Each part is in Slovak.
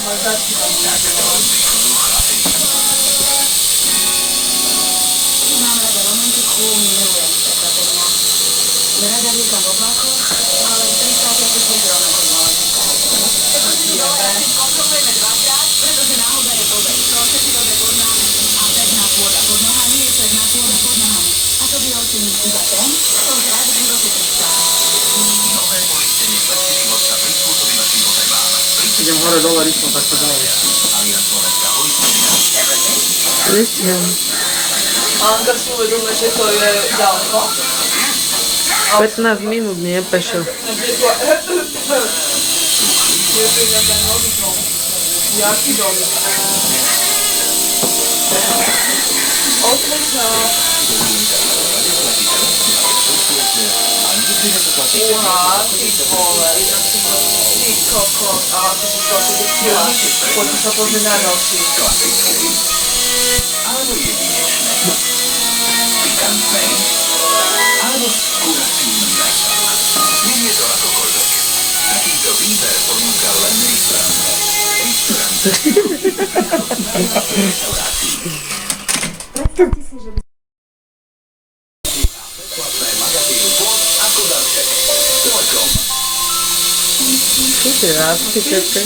Mám rada romantiku, milujem prekvapenia. Rada liekam v oblakoch, ale v tej státe to tiež rovnako dôležité. Keď si to dole asi kontrolujeme dvakrát, pretože náhoda je podaj. To všetci dobre poznáme. A pevná pôda pod nohami je pevná pôda pod nohami. A to by ocení iba ten, kto už raz v živote pristál. Nové poistenie Flexiživot sa prispôsobí vašim potrebám. Idem hore dole rýchlo, tak to dávam. Alias Slovenská poistenia. Nestiam. Anka si uvedome, že to je ďaleko. 15 minút, nie pešo. Je to nejaká nový dom. Jaký dom? Odlišná. Uha, ty vole. Ty kokos. A ty si to vytila. Poďme sa pozrieť na noci. Alebo jedinečné. Pikantné. Alebo s kuracím mesom. Nie je to akokoľvek. Takýto výber ponúka len restaurant. Predstavte si, že by Platné magazínu Pod ako darček. Telekom. Čo ty rád, ty Pepe?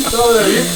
Dobre,